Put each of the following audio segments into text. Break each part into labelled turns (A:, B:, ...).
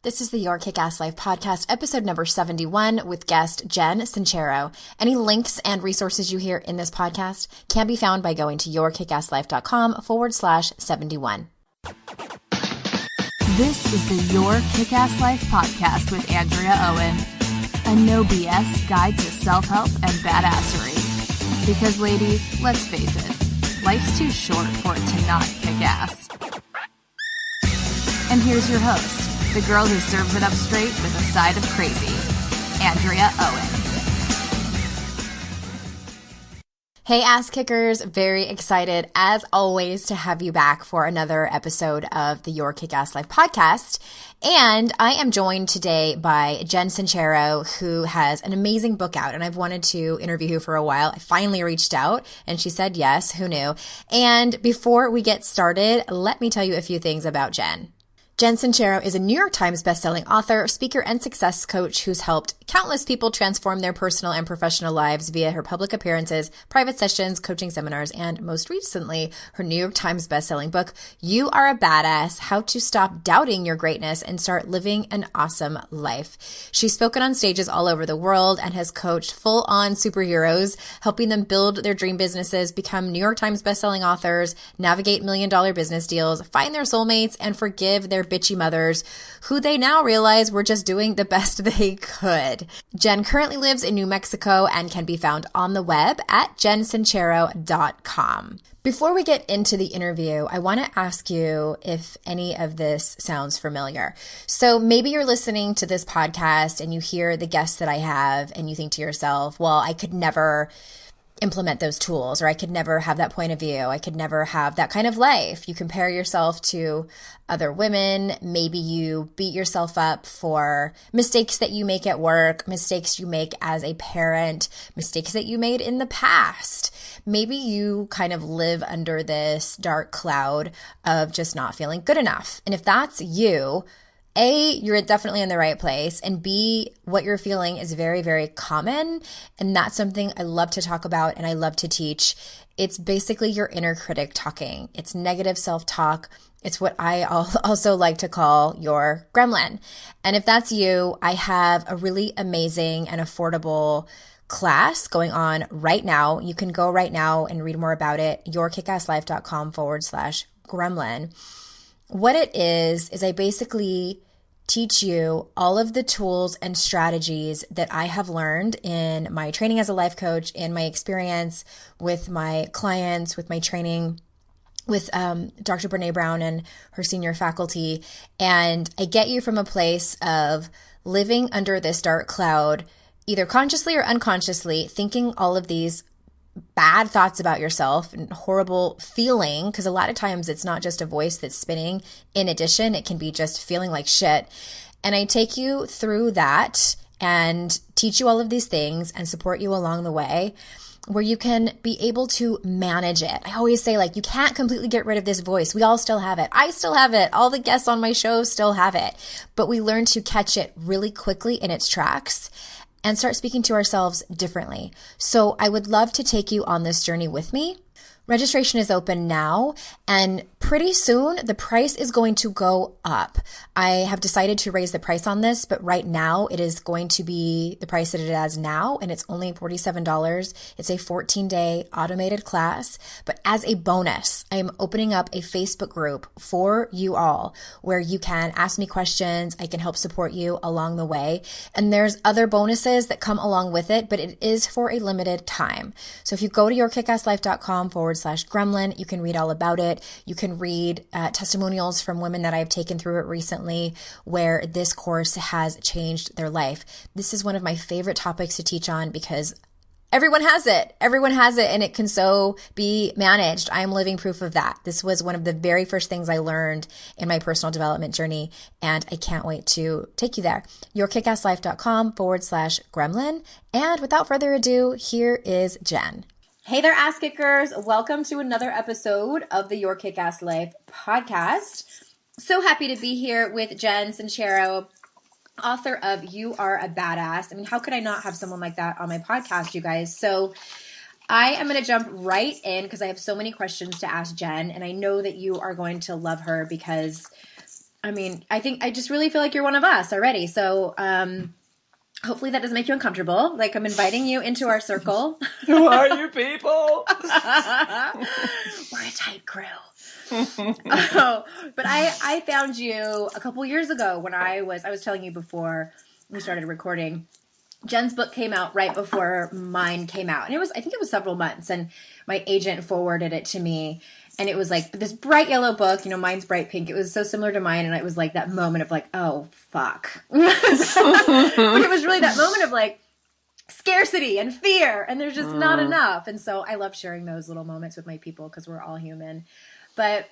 A: This is the Your Kick-Ass Life podcast, episode number 71 with guest Jen Sincero. Any links and resources you hear in this podcast can be found by going to yourkickasslife.com/71.
B: This is the Your Kick-Ass Life podcast with Andrea Owen, a no BS guide to self-help and badassery. Because ladies, let's face it, life's too short for it to not kick ass. And here's your host, the girl who serves it up straight with a side of crazy, Andrea Owen.
A: Hey, ass kickers. Very excited, as always, to have you back for another episode of the Your Kick-Ass Life podcast. And I am joined today by Jen Sincero, who has an amazing book out, and I've wanted to interview her for a while. I finally reached out, and she said yes. Who knew? And before we get started, let me tell you a few things about Jen. Jen Sincero is a New York Times bestselling author, speaker, and success coach who's helped countless people transform their personal and professional lives via her public appearances, private sessions, coaching seminars, and most recently, her New York Times bestselling book, You Are a Badass: How to Stop Doubting Your Greatness and Start Living an Awesome Life. She's spoken on stages all over the world and has coached full-on superheroes, helping them build their dream businesses, become New York Times bestselling authors, navigate million-dollar business deals, find their soulmates, and forgive their bitchy mothers who they now realize were just doing the best they could. Jen currently lives in New Mexico and can be found on the web at jensincero.com. Before we get into the interview, I want to ask you if any of this sounds familiar. So maybe you're listening to this podcast and you hear the guests that I have and you think to yourself, well, I could never implement those tools, or I could never have that point of view. I could never have that kind of life. You compare yourself to other women. Maybe you beat yourself up for mistakes that you make at work, mistakes you make as a parent, mistakes that you made in the past. Maybe you kind of live under this dark cloud of just not feeling good enough. And if that's you, A, you're definitely in the right place, and B, what you're feeling is very, very common, and that's something I love to talk about and I love to teach. It's basically your inner critic talking. It's negative self-talk. It's what I also like to call your gremlin. And if that's you, I have a really amazing and affordable class going on right now. You can go right now and read more about it, yourkickasslife.com/gremlin. What it is I basically teach you all of the tools and strategies that I have learned in my training as a life coach, in my experience with my clients, with my training with Dr. Brene Brown and her senior faculty. And I get you from a place of living under this dark cloud, either consciously or unconsciously, thinking all of these bad thoughts about yourself and horrible feeling, because a lot of times it's not just a voice that's spinning. In addition, it can be just feeling like shit. And I take you through that and teach you all of these things and support you along the way where you can be able to manage it. I always say, like, you can't completely get rid of this voice. We all still have it. I still have it. All the guests on my show still have it. But we learn to catch it really quickly in its tracks and start speaking to ourselves differently. So I would love to take you on this journey with me. Registration is open now, and pretty soon the price is going to go up. I have decided to raise the price on this, but right now it is going to be the price that it is now, and it's only $47. It's a 14-day automated class, but as a bonus, I am opening up a Facebook group for you all where you can ask me questions. I can help support you along the way, and there's other bonuses that come along with it, but it is for a limited time. So if you go to yourkickasslife.com/gremlin, you can read all about it. You can read testimonials from women that I've taken through it recently where this course has changed their life. This is one of my favorite topics to teach on because everyone has it. Everyone has it, and it can so be managed. I am living proof of that. This was one of the very first things I learned in my personal development journey, and I can't wait to take you there. yourkickasslife.com/gremlin. And without further ado, here is Jen. Hey there, ass kickers. Welcome to another episode of the Your Kick-Ass Life podcast. So happy to be here with Jen Sincero, author of You Are a Badass. I mean, how could I not have someone like that on my podcast, you guys? So I am going to jump right in because I have so many questions to ask Jen, and I know that you are going to love her because I mean, I just really feel like you're one of us already. So, hopefully that doesn't make you uncomfortable. Like I'm inviting you into our circle.
C: Who are you people?
A: We're a tight crew. Oh, but I found you a couple years ago when I was telling you before we started recording. Jen's book came out right before mine came out. And I think it was several months. And my agent forwarded it to me. And it was like this bright yellow book, mine's bright pink. It was so similar to mine. And it was like that moment of like, oh, fuck. But it was really that moment of like scarcity and fear. And there's just not enough. And so I love sharing those little moments with my people because we're all human. But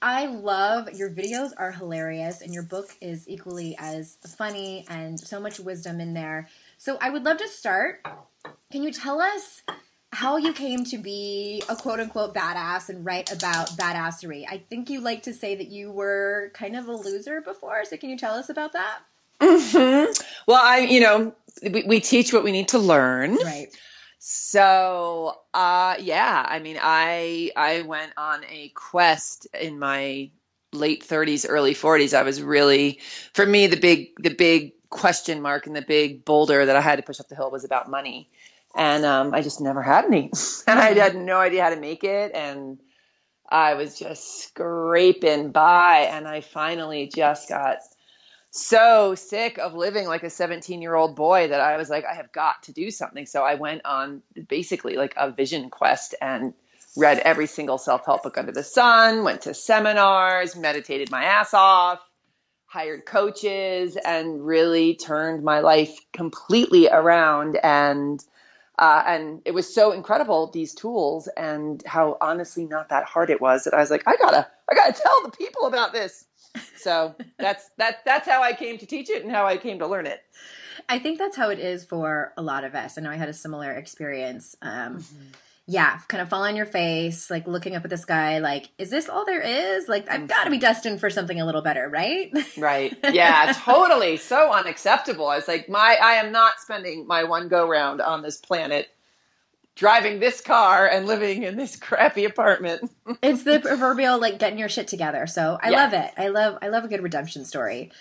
A: I love your videos are hilarious. And your book is equally as funny and so much wisdom in there. So I would love to start. Can you tell us how you came to be a quote unquote badass and write about badassery? I think you like to say that you were kind of a loser before. So can you tell us about that?
C: Mm-hmm. Well, we teach what we need to learn.
A: Right.
C: So, I mean, I went on a quest in my late 30s, early 40s. I was really, for me, the big question mark and the big boulder that I had to push up the hill was about money. And I just never had any. And I had no idea how to make it. And I was just scraping by. And I finally just got so sick of living like a 17-year-old boy that I was like, I have got to do something. So I went on basically like a vision quest and read every single self-help book under the sun, went to seminars, meditated my ass off, hired coaches, and really turned my life completely around. And it was so incredible, these tools, and how honestly not that hard it was, that I was like, I gotta tell the people about this. So that's how I came to teach it and how I came to learn it.
A: I think that's how it is for a lot of us. I know I had a similar experience. Yeah, kind of fall on your face, like looking up at the sky, like, is this all there is? Like, I've got to be destined for something a little better, right?
C: Right. Yeah, totally. So unacceptable. I was like, I am not spending my one go round on this planet driving this car and living in this crappy apartment.
A: It's the proverbial, like, getting your shit together. So I love it. I love a good redemption story.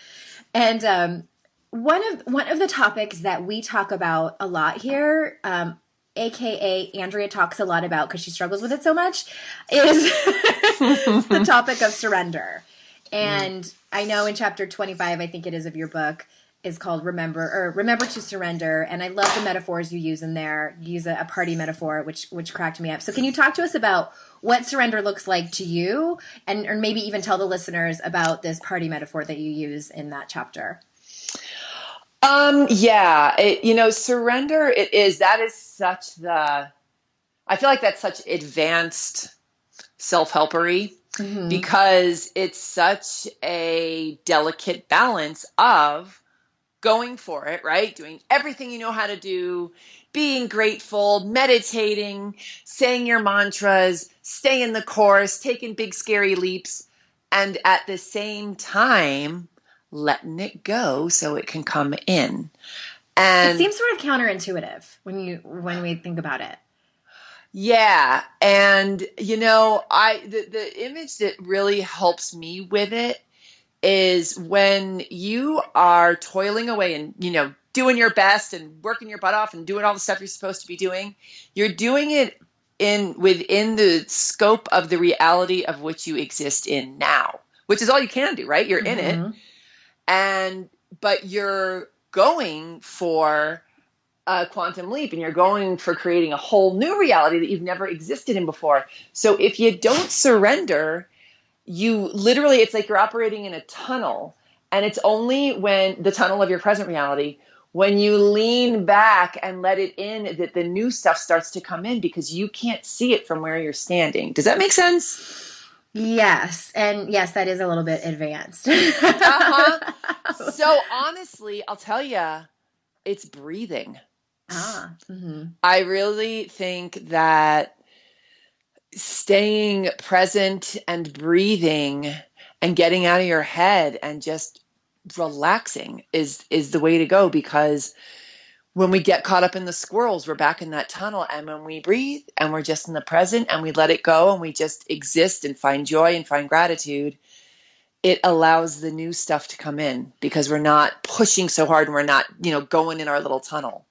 A: And one of the topics that we talk about a lot here, AKA Andrea talks a lot about because she struggles with it so much, is the topic of surrender. And I know in chapter 25, I think it is, of your book, is called Remember to Surrender. And I love the metaphors you use in there. You use a party metaphor, which cracked me up. So can you talk to us about what surrender looks like to you, or maybe even tell the listeners about this party metaphor that you use in that chapter?
C: Surrender, I feel like that's such advanced self-helpery, because it's such a delicate balance of going for it, right? Doing everything you know how to do, being grateful, meditating, saying your mantras, staying the course, taking big scary leaps, and at the same time, letting it go so it can come in. And
A: it seems sort of counterintuitive when we think about it.
C: Yeah. And, the image that really helps me with it is when you are toiling away and, doing your best and working your butt off and doing all the stuff you're supposed to be doing, you're doing it within the scope of the reality of which you exist in now, which is all you can do, right? You're in it. But you're going for a quantum leap, and you're going for creating a whole new reality that you've never existed in before. So if you don't surrender, it's like you're operating in a tunnel, and it's only when the tunnel of your present reality, when you lean back and let it in, that the new stuff starts to come in, because you can't see it from where you're standing. Does that make sense?
A: Yes. And yes, that is a little bit advanced.
C: So honestly, I'll tell you, it's breathing. I really think that staying present and breathing and getting out of your head and just relaxing is the way to go, because when we get caught up in the squirrels, we're back in that tunnel. And when we breathe and we're just in the present and we let it go and we just exist and find joy and find gratitude, it allows the new stuff to come in because we're not pushing so hard and we're not, going in our little tunnel.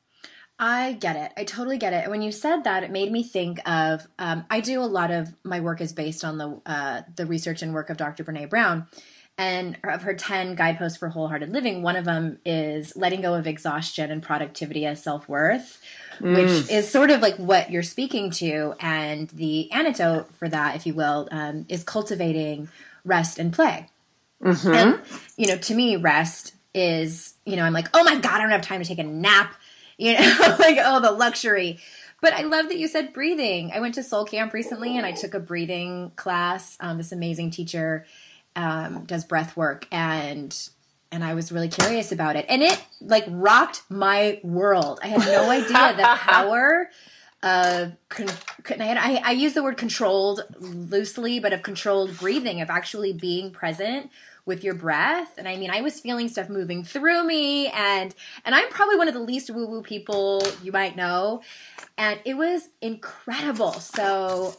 A: I get it. I totally get it. And when you said that, it made me think of, I do a lot of my work is based on the research and work of Dr. Brene Brown. And of her 10 guideposts for wholehearted living, one of them is letting go of exhaustion and productivity as self-worth, which is sort of like what you're speaking to. And the antidote for that, if you will, is cultivating rest and play. And, to me, rest is, I'm like, oh my God, I don't have time to take a nap. Like, oh, the luxury. But I love that you said breathing. I went to Soul Camp recently and I took a breathing class. This amazing teacher does breath work, and I was really curious about it. And it like rocked my world. I had no idea the power of, I use the word controlled loosely, but of controlled breathing, of actually being present with your breath. And I mean, I was feeling stuff moving through me, and I'm probably one of the least woo-woo people you might know. And it was incredible. So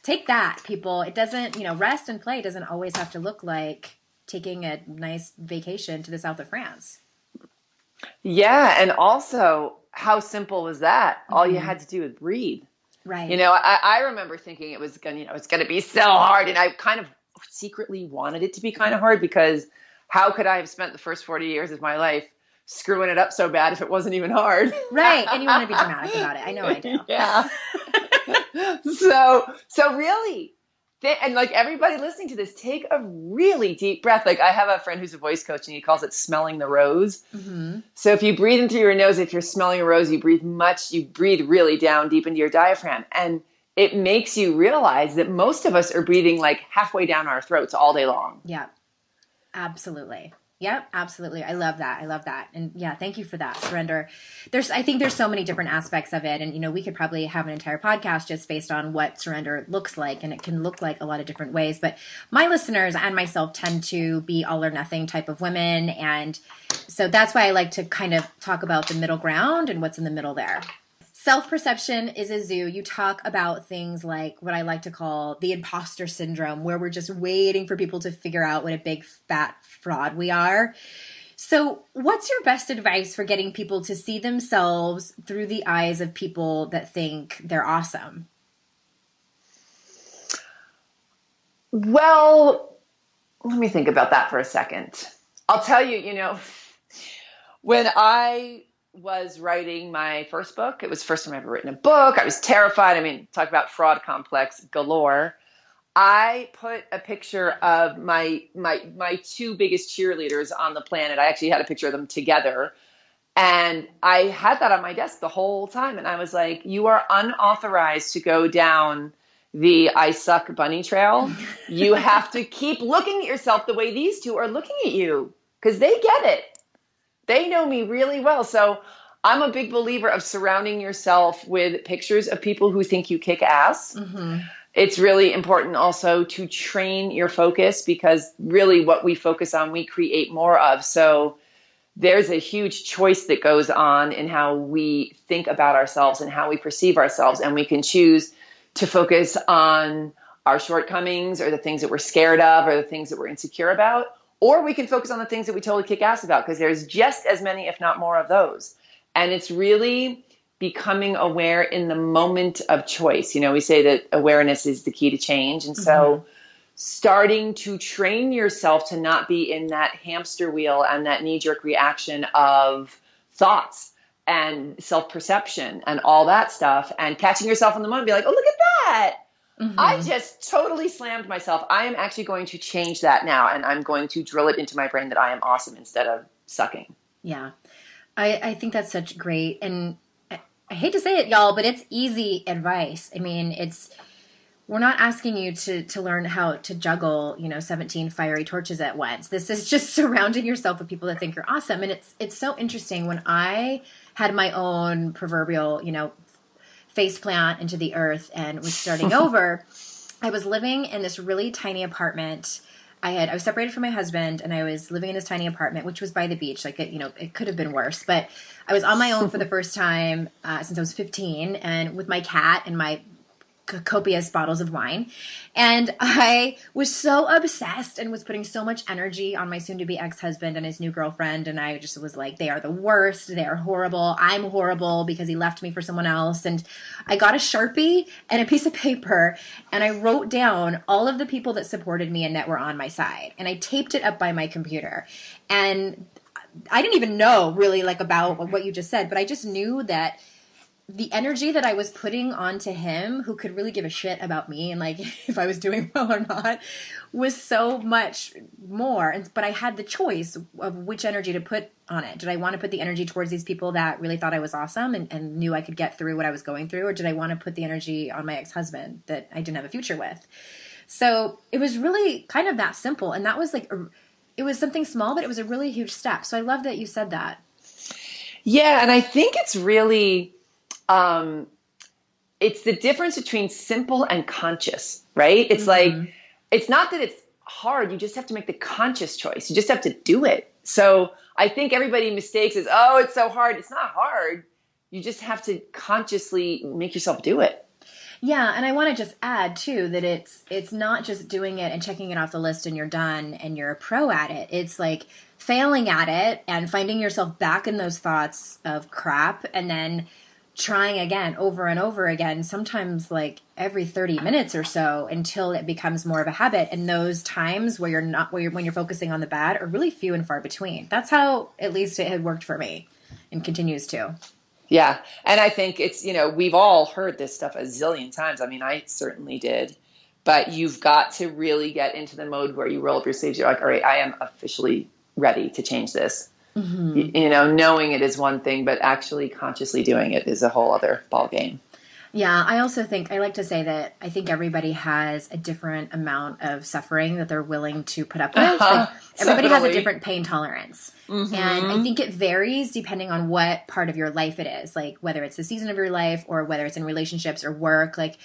A: take that, people. It doesn't, rest and play doesn't always have to look like taking a nice vacation to the south of France.
C: Yeah. And also, how simple was that? All you had to do was breathe.
A: Right.
C: I remember thinking it's going to be so hard. And I kind of secretly wanted it to be kind of hard, because how could I have spent the first 40 years of my life screwing it up so bad if it wasn't even hard?
A: Right. And you want to be dramatic about it. I know I do.
C: Yeah. So really, and like everybody listening to this, take a really deep breath. Like I have a friend who's a voice coach and he calls it smelling the rose. So if you breathe in through your nose, if you're smelling a rose, you breathe really down deep into your diaphragm. And it makes you realize that most of us are breathing like halfway down our throats all day long.
A: Yeah, absolutely. Yep, absolutely. I love that. And yeah, thank you for that, surrender. I think there's so many different aspects of it. And, we could probably have an entire podcast just based on what surrender looks like. And it can look like a lot of different ways. But my listeners and myself tend to be all or nothing type of women. And so that's why I like to kind of talk about the middle ground and what's in the middle there. Self-perception is a zoo. You talk about things like what I like to call the imposter syndrome, where we're just waiting for people to figure out what a big fat fraud we are. So what's your best advice for getting people to see themselves through the eyes of people that think they're awesome?
C: Well, let me think about that for a second. I'll tell you, when I was writing my first book, it was the first time I've ever written a book. I was terrified. I mean, talk about fraud complex galore. I put a picture of my two biggest cheerleaders on the planet. I actually had a picture of them together. And I had that on my desk the whole time. And I was like, you are unauthorized to go down the I suck bunny trail. You have to keep looking at yourself the way these two are looking at you, because they get it. They know me really well. So I'm a big believer of surrounding yourself with pictures of people who think you kick ass. It's really important also to train your focus, because really what we focus on, we create more of. So there's a huge choice that goes on in how we think about ourselves and how we perceive ourselves. And we can choose to focus on our shortcomings or the things that we're scared of or the things that we're insecure about. Or we can focus on the things that we totally kick ass about, because there's just as many, if not more, of those. And it's really becoming aware in the moment of choice. We say that awareness is the key to change. And so starting to train yourself to not be in that hamster wheel and that knee-jerk reaction of thoughts and self-perception and all that stuff, and catching yourself in the moment, be like, oh, look at that. I just totally slammed myself. I am actually going to change that now, and I'm going to drill it into my brain that I am awesome instead of sucking.
A: Yeah. I think that's such great, and I hate to say it, y'all, but it's easy advice. I mean, we're not asking you to learn how to juggle, 17 fiery torches at once. This is just surrounding yourself with people that think you're awesome. And it's so interesting. When I had my own proverbial, face plant into the earth and was starting over, I was living in this really tiny apartment. I was separated from my husband, and I was living in this tiny apartment, which was by the beach. Like, it could have been worse, but I was on my own for the first time since I was 15, and with my cat and my copious bottles of wine. And I was so obsessed and was putting so much energy on my soon-to-be ex-husband and his new girlfriend. And I just was like, they are the worst. They are horrible. I'm horrible because he left me for someone else. And I got a Sharpie and a piece of paper and I wrote down all of the people that supported me and that were on my side. And I taped it up by my computer. And I didn't even know really like about what you just said, but I just knew that the energy that I was putting onto him, who could really give a shit about me and like if I was doing well or not, was so much more. But I had the choice of which energy to put on it. Did I want to put the energy towards these people that really thought I was awesome and knew I could get through what I was going through? Or did I want to put the energy on my ex-husband that I didn't have a future with? So it was really kind of that simple. And that was like, it was something small, but it was a really huge step. So I love that you said that.
C: Yeah. And I think it's really, it's the difference between simple and conscious, right? It's like, it's not that it's hard. You just have to make the conscious choice. You just have to do it. So I think everybody mistakes is, oh, it's so hard. It's not hard. You just have to consciously make yourself do it.
A: Yeah, and I want to just add too that it's not just doing it and checking it off the list and you're done and you're a pro at it. It's like failing at it and finding yourself back in those thoughts of crap and then trying again over and over again, sometimes like every 30 minutes or so until it becomes more of a habit. And those times where when you're focusing on the bad are really few and far between. That's how at least it had worked for me and continues to.
C: Yeah. And I think it's, we've all heard this stuff a zillion times. I mean, I certainly did, but you've got to really get into the mode where you roll up your sleeves. You're like, all right, I am officially ready to change this. Mm-hmm. Knowing it is one thing, but actually consciously doing it is a whole other ball game.
A: Yeah, I also think, I like to say that I think everybody has a different amount of suffering that they're willing to put up with. Like, everybody has a different pain tolerance. Mm-hmm. And I think it varies depending on what part of your life it is. Like whether it's the season of your life or whether it's in relationships or work. Like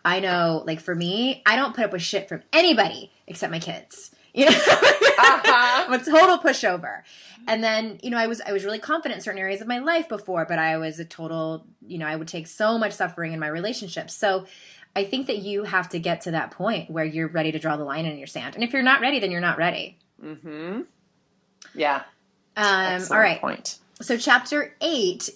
A: I know, like for me, I don't put up with shit from anybody except my kids. I'm a total pushover. And then, I was really confident in certain areas of my life before, but I was a total, I would take so much suffering in my relationships. So I think that you have to get to that point where you're ready to draw the line in your sand. And if you're not ready, then you're not ready.
C: Mm-hmm. Yeah.
A: All right.
C: Point.
A: So chapter 8,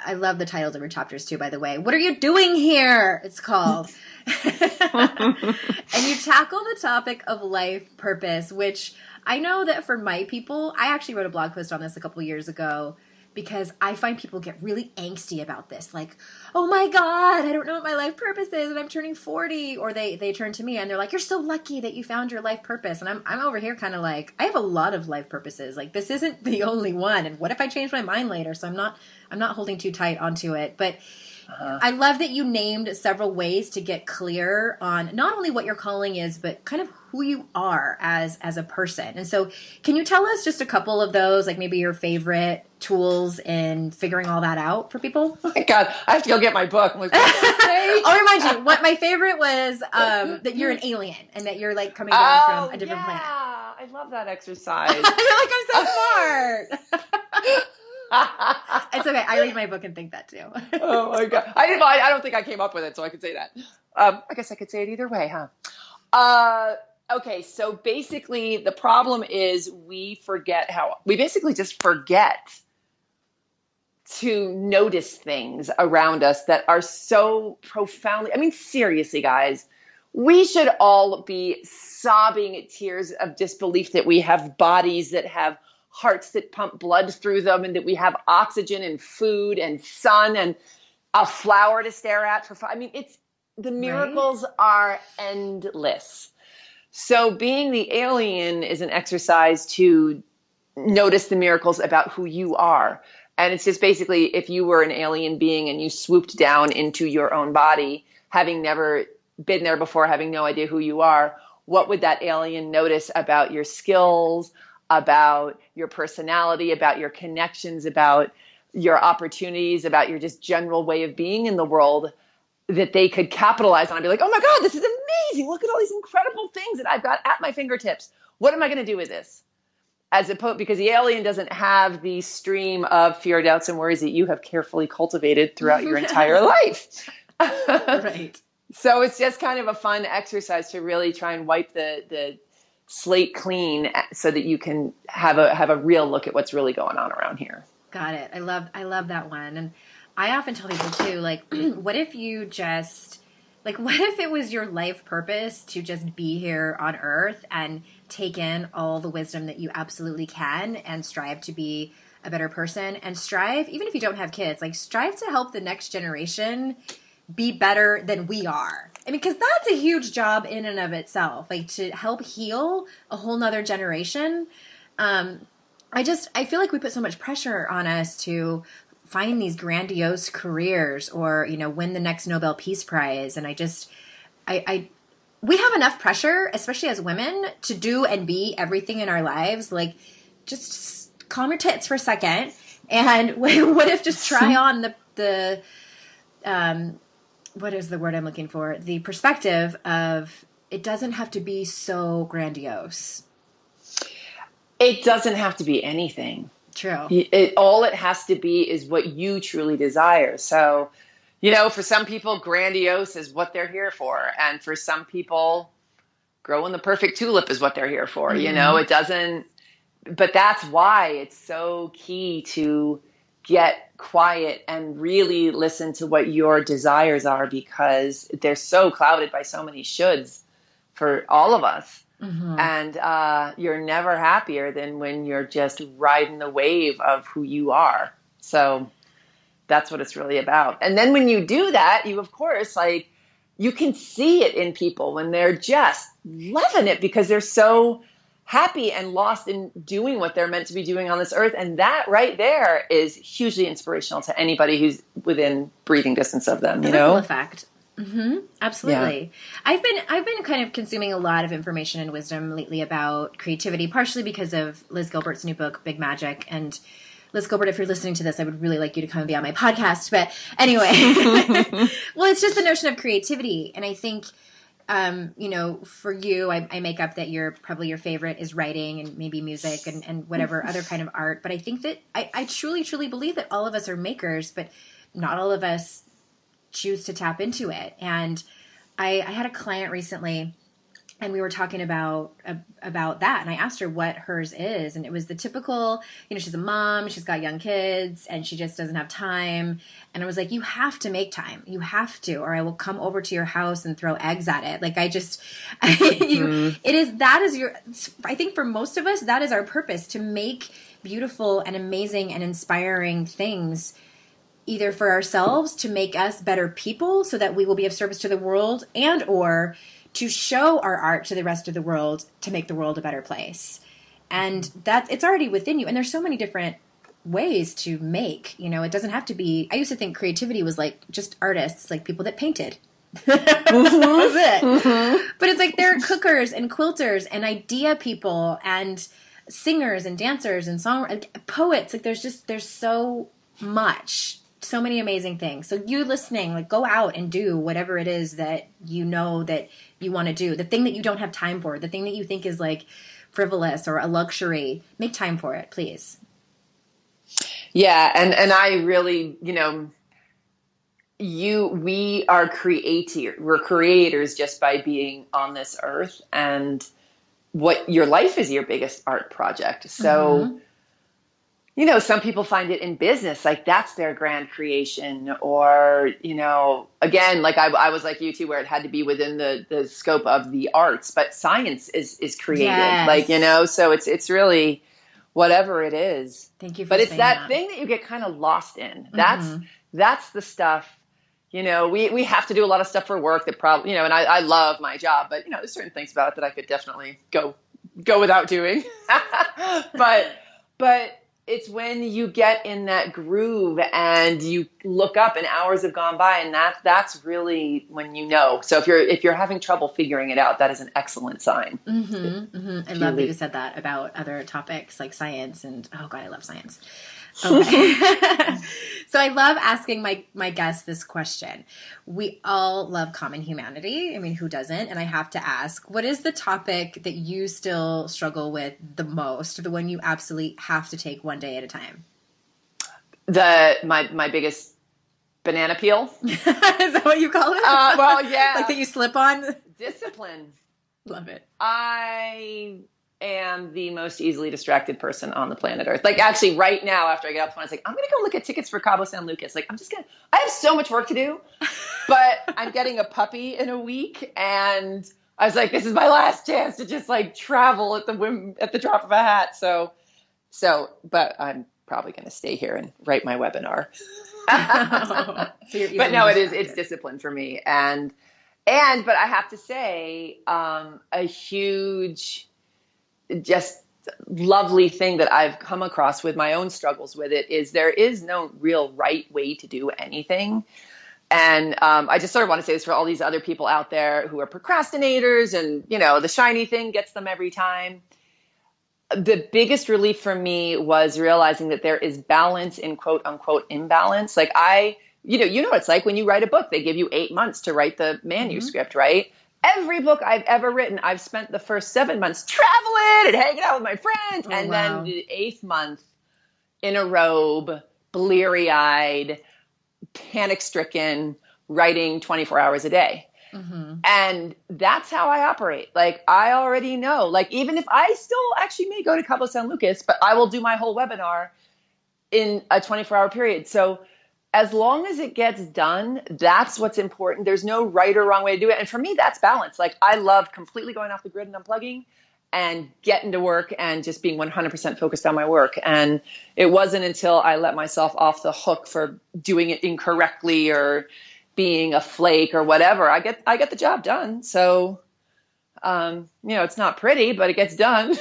A: I love the titles of your chapters too, by the way. What are you doing here? It's called. And you tackle the topic of life purpose, which I know that for my people, I actually wrote a blog post on this a couple years ago because I find people get really angsty about this. Like, oh my God, I don't know what my life purpose is and I'm turning 40. Or they turn to me and they're like, you're so lucky that you found your life purpose. And I'm over here kind of like, I have a lot of life purposes. Like this isn't the only one. And what if I change my mind later? So I'm not holding too tight onto it. But I love that you named several ways to get clear on not only what your calling is, but kind of who you are as a person. And so can you tell us just a couple of those, like maybe your favorite tools in figuring all that out for people?
C: Oh my God, I have to go get my book. I'm like,
A: I'll remind you, what my favorite was that you're an alien and that you're like coming down from a different planet.
C: I love that exercise.
A: I feel like I'm so smart. It's okay. I read my book and think that too.
C: Oh my God. I don't think I came up with it, so I could say that. I guess I could say it either way, huh? Okay. So basically the problem is we basically just forget to notice things around us that are so profoundly, I mean, seriously, guys, we should all be sobbing tears of disbelief that we have bodies that have hearts that pump blood through them and that we have oxygen and food and sun and a flower to stare at the miracles are endless. So being the alien is an exercise to notice the miracles about who you are. And it's just basically if you were an alien being and you swooped down into your own body, having never been there before, having no idea who you are, what would that alien notice about your skills, about your personality, about your connections, about your opportunities, about your just general way of being in the world that they could capitalize on and be like, oh my God, this is amazing. Look at all these incredible things that I've got at my fingertips. What am I going to do with this? Because the alien doesn't have the stream of fear, doubts, and worries that you have carefully cultivated throughout your entire life.
A: Right.
C: So it's just kind of a fun exercise to really try and wipe the slate clean so that you can have a real look at what's really going on around here.
A: Got it. I love that one. And I often tell people too, like, what if it was your life purpose to just be here on Earth and take in all the wisdom that you absolutely can and strive to be a better person and strive, even if you don't have kids, like strive to help the next generation be better than we are. I mean, because that's a huge job in and of itself, like to help heal a whole nother generation. I feel like we put so much pressure on us to find these grandiose careers or, win the next Nobel Peace Prize. And we have enough pressure, especially as women, to do and be everything in our lives. Like, just calm your tits for a second. And what if just try on the what is the word I'm looking for? The perspective of it doesn't have to be so grandiose.
C: It doesn't have to be anything.
A: True.
C: All it has to be is what you truly desire. So, for some people, grandiose is what they're here for. And for some people, growing the perfect tulip is what they're here for.
A: Mm-hmm.
C: It doesn't, but that's why it's so key to get quiet and really listen to what your desires are, because they're so clouded by so many shoulds for all of us. Mm-hmm. And you're never happier than when you're just riding the wave of who you are. So that's what it's really about. And then when you do that, you, of course, you can see it in people when they're just loving it because they're so happy and lost in doing what they're meant to be doing on this earth. And that right there is hugely inspirational to anybody who's within breathing distance of them,
A: the ripple effect. Mm-hmm. Absolutely. Yeah. I've been kind of consuming a lot of information and wisdom lately about creativity, partially because of Liz Gilbert's new book, Big Magic. And Liz Gilbert, if you're listening to this, I would really like you to come and be on my podcast. But anyway, well, it's just the notion of creativity. And I think, for you, I make up that probably your favorite is writing and maybe music and whatever other kind of art. But I think that I truly, truly believe that all of us are makers, but not all of us choose to tap into it. And I had a client recently and we were talking about that. And I asked her what hers is. And it was the typical, she's a mom, she's got young kids and she just doesn't have time. And I was like, you have to make time. You have to, or I will come over to your house and throw eggs at it. Like I think for most of us, that is our purpose, to make beautiful and amazing and inspiring things, either for ourselves to make us better people so that we will be of service to the world, and or to show our art to the rest of the world to make the world a better place. And that it's already within you. And there's so many different ways to make, it doesn't have to be, I used to think creativity was like just artists, like people that painted. That was it. Mm-hmm. But it's like there are cookers and quilters and idea people and singers and dancers and poets. Like there's so much. So many amazing things. So you listening, go out and do whatever it is that you know that you want to do. The thing that you don't have time for, the thing that you think is frivolous or a luxury, make time for it, please.
C: Yeah. And I really, we are we're creators just by being on this earth, and what your life is your biggest art project. So, mm-hmm. Some people find it in business, that's their grand creation, or, again, I was like you too, where it had to be within the scope of the arts, but science is creative, yes. So it's really whatever it is.
A: Thank you for
C: But it's
A: saying
C: that thing that you get kind of lost in. That's the stuff, we have to do a lot of stuff for work that probably, and I love my job, but, there's certain things about it that I could definitely go without doing. but it's when you get in that groove and you look up and hours have gone by, and that's really when So if you're having trouble figuring it out, that is an excellent sign.
A: Mm-hmm, mm-hmm. I love that you said that about other topics like science, and oh God, I love science. Okay. So I love asking my guests this question. We all love common humanity. I mean, who doesn't? And I have to ask, what is the topic that you still struggle with the most, the one you absolutely have to take one day at a time?
C: My biggest Banana peel.
A: Is that what you call it?
C: Well, yeah.
A: Like that you slip on?
C: Discipline.
A: Love it.
C: I am the most easily distracted person on the planet Earth. Like, actually, right now, after I get off the phone, I was like, I'm going to go look at tickets for Cabo San Lucas. Like, I have so much work to do, but I'm getting a puppy in a week. And I was like, this is my last chance to just like travel at the drop of a hat. So, but I'm probably going to stay here and write my webinar. But no, it's discipline for me. But I have to say, a huge, just lovely thing that I've come across with my own struggles with it is there is no real right way to do anything. And I just sort of want to say this for all these other people out there who are procrastinators and, the shiny thing gets them every time. The biggest relief for me was realizing that there is balance in quote unquote imbalance. Like you know, it's like when you write a book, they give you 8 months to write the manuscript, right? Every book I've ever written, I've spent the first 7 months traveling and hanging out with my friends. Then the 8th month in a robe, bleary-eyed, panic-stricken, writing 24 hours a day. Mm-hmm. And that's how I operate. Like, I already know, like, even if I still actually may go to Cabo San Lucas, but I will do my whole webinar in a 24-hour period. So as long as it gets done, that's what's important. There's no right or wrong way to do it. And for me, that's balance. Like, I love completely going off the grid and unplugging and getting to work and just being 100% focused on my work. And it wasn't until I let myself off the hook for doing it incorrectly or being a flake or whatever, I get the job done. So, it's not pretty, but it gets done.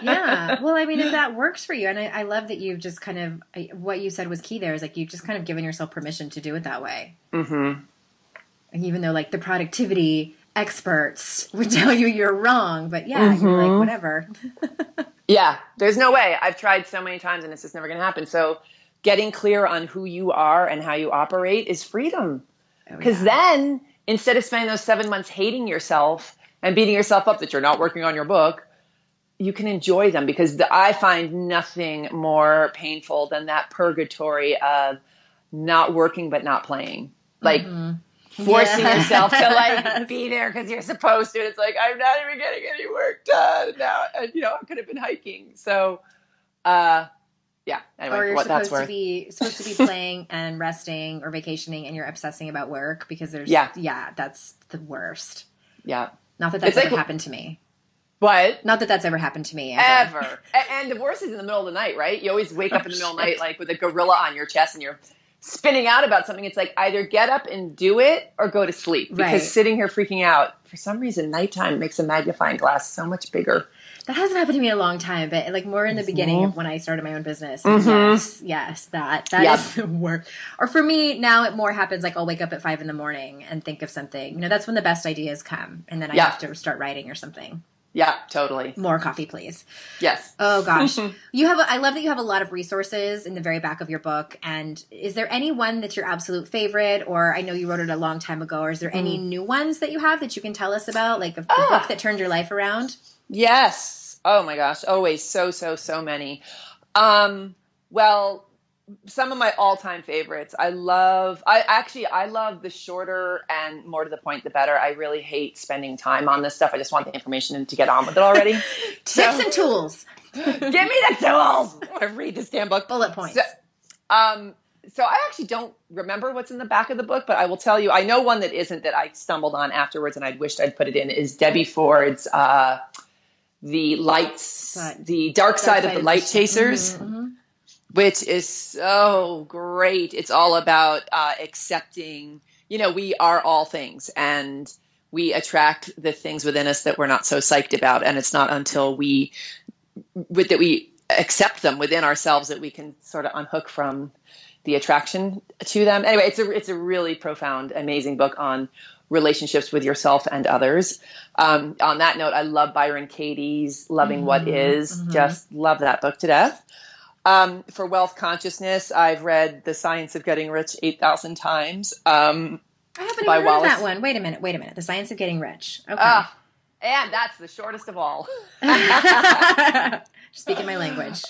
A: Yeah. Well, I mean, if that works for you, and I love that you've just kind of, what you said was key there is like, you've just kind of given yourself permission to do it that way. Mm-hmm. And even though like the productivity experts would tell you you're wrong, but yeah, you're like, whatever.
C: Yeah. There's no way. I've tried so many times and it's just never going to happen. So getting clear on who you are and how you operate is freedom. Because then instead of spending those 7 months hating yourself and beating yourself up that you're not working on your book, you can enjoy them, because I find nothing more painful than that purgatory of not working but not playing. Like forcing yourself to like be there because you're supposed to. It's like, I'm not even getting any work done. Now, I could have been hiking. So, yeah. Anyway,
A: or you're
C: what that's
A: supposed
C: worth.
A: to be playing and resting or vacationing, and you're obsessing about work because there's that's the worst.
C: Yeah.
A: Not that that's ever happened to me.
C: What?
A: Not that that's ever happened to me.
C: Ever. And the worst is in the middle of the night, right? You always wake up in the middle of the night, like with a gorilla on your chest and you're spinning out about something. It's like either get up and do it or go to sleep. Because sitting here freaking out, for some reason, nighttime makes a magnifying glass so much bigger.
A: That hasn't happened to me in a long time, but like more in the beginning of when I started my own business. Yes, that is the worst. Or for me, now it more happens like I'll wake up at 5 a.m. and think of something. That's when the best ideas come. And then I have to start writing or something.
C: Yeah, totally.
A: More coffee, please.
C: Yes.
A: Oh gosh. I love that you have a lot of resources in the very back of your book. And is there any one that's your absolute favorite? Or I know you wrote it a long time ago. Or is there any new ones that you have that you can tell us about? Like a book that turned your life around?
C: Yes. Oh my gosh. Always so many. Well, some of my all-time favorites. I love the shorter and more to the point, the better. I really hate spending time on this stuff. I just want the information to get on with it already.
A: Tips and tools.
C: Give me the tools. I want to read this damn book.
A: Bullet points.
C: So I actually don't remember what's in the back of the book, but I will tell you, I know one that isn't, that I stumbled on afterwards and I wished I'd put it in, is Debbie Ford's The Dark Side of the Light Chasers. Which is so great. It's all about accepting, we are all things, and we attract the things within us that we're not so psyched about. And it's not until we accept them within ourselves that we can sort of unhook from the attraction to them. Anyway, it's a really profound, amazing book on relationships with yourself and others. On that note, I love Byron Katie's Loving What Is. Just love that book to death. For wealth consciousness, I've read The Science of Getting Rich 8,000 times.
A: I haven't even heard of that one. Wait a minute. The Science of Getting Rich. Okay.
C: And that's the shortest of all.
A: Speaking my language.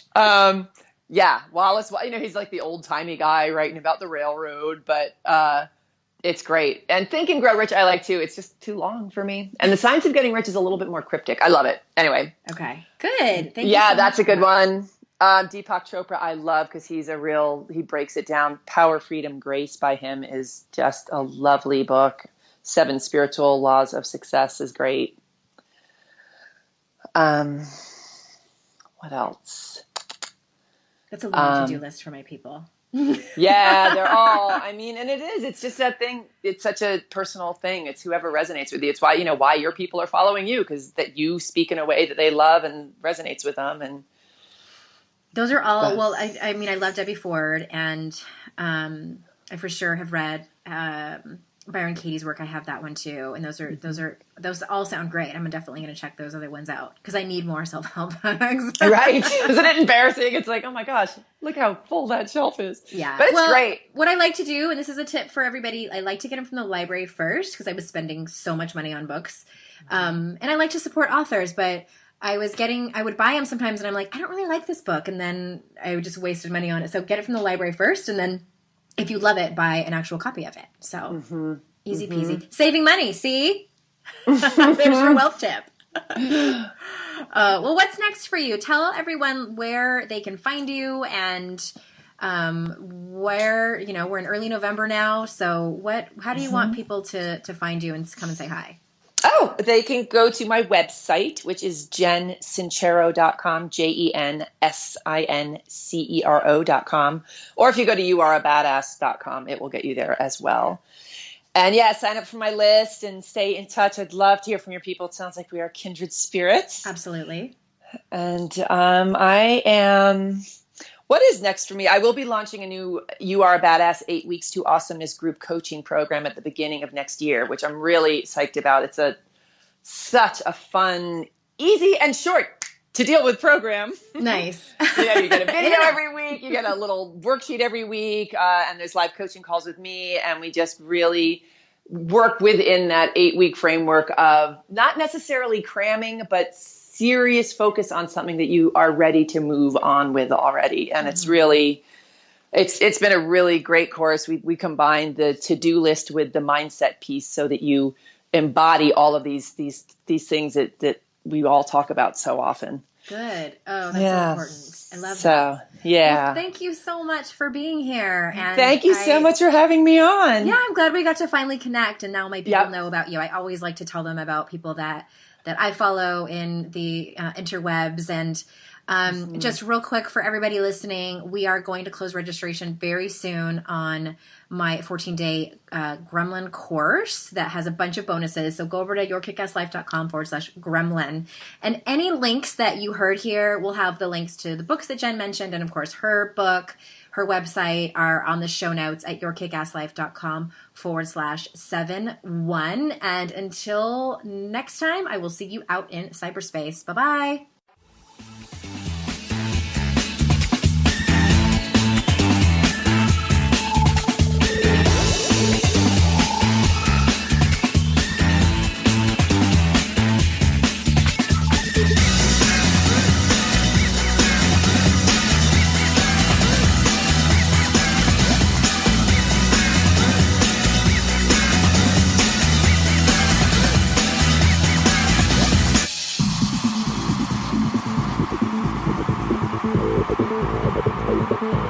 C: Yeah, Wallace, he's like the old timey guy writing about the railroad, but it's great. And Think and Grow Rich, I like too. It's just too long for me. And The Science of Getting Rich is a little bit more cryptic. I love it. Anyway.
A: Okay, good. Thank you.
C: Yeah,
A: so
C: that's
A: much
C: a good one. Deepak Chopra, I love because he breaks it down. Power, Freedom, Grace by him is just a lovely book. 7 Spiritual Laws of Success is great. What else?
A: That's a long to-do list for my people.
C: Yeah, they're all, and it's just that thing. It's such a personal thing. It's whoever resonates with you. It's why, why your people are following you, because that you speak in a way that they love and resonates with them. And
A: those are all, well, I love Debbie Ford, and I for sure have read Byron Katie's work. I have that one too. And those all sound great. I'm definitely going to check those other ones out because I need more self-help books.
C: Right. Isn't it embarrassing? It's like, oh my gosh, look how full that shelf is.
A: Yeah.
C: But it's great.
A: What I like to do, and this is a tip for everybody, I like to get them from the library first because I was spending so much money on books. And I like to support authors, but I would buy them sometimes and I'm like, I don't really like this book. And then I just wasted money on it. So get it from the library first, and then if you love it, buy an actual copy of it. So easy peasy. Saving money, see? There's your wealth tip. Well, what's next for you? Tell everyone where they can find you and where, we're in early November now. So how do you want people to find you and come and say hi?
C: Oh, they can go to my website, which is jensincero.com, JenSincero.com. Or if you go to youareabadass.com, it will get you there as well. And yeah, sign up for my list and stay in touch. I'd love to hear from your people. It sounds like we are kindred spirits.
A: Absolutely.
C: And what is next for me? I will be launching a new You Are a Badass 8 Weeks to Awesomeness group coaching program at the beginning of next year, which I'm really psyched about. It's such a fun, easy, and short to deal with program.
A: Nice.
C: You get a video every week, you get a little worksheet every week, and there's live coaching calls with me, and we just really work within that 8-week framework of not necessarily cramming, but serious focus on something that you are ready to move on with already. And it's really, it's been a really great course. We combined the to-do list with the mindset piece so that you embody all of these things that we all talk about so often.
A: Good. Oh, that's so important. I love that.
C: So, yeah.
A: Well, thank you so much for being here. And
C: thank you so much for having me on.
A: Yeah, I'm glad we got to finally connect, and now my people know about you. I always like to tell them about people that I follow in the interwebs. And just real quick for everybody listening, we are going to close registration very soon on my 14-day Gremlin course that has a bunch of bonuses. So go over to yourkickasslife.com/gremlin. And any links that you heard here, we'll have the links to the books that Jen mentioned. And of course, her book, her website are on the show notes at yourkickasslife.com/71. And until next time, I will see you out in cyberspace. Bye-bye.
B: Thank you.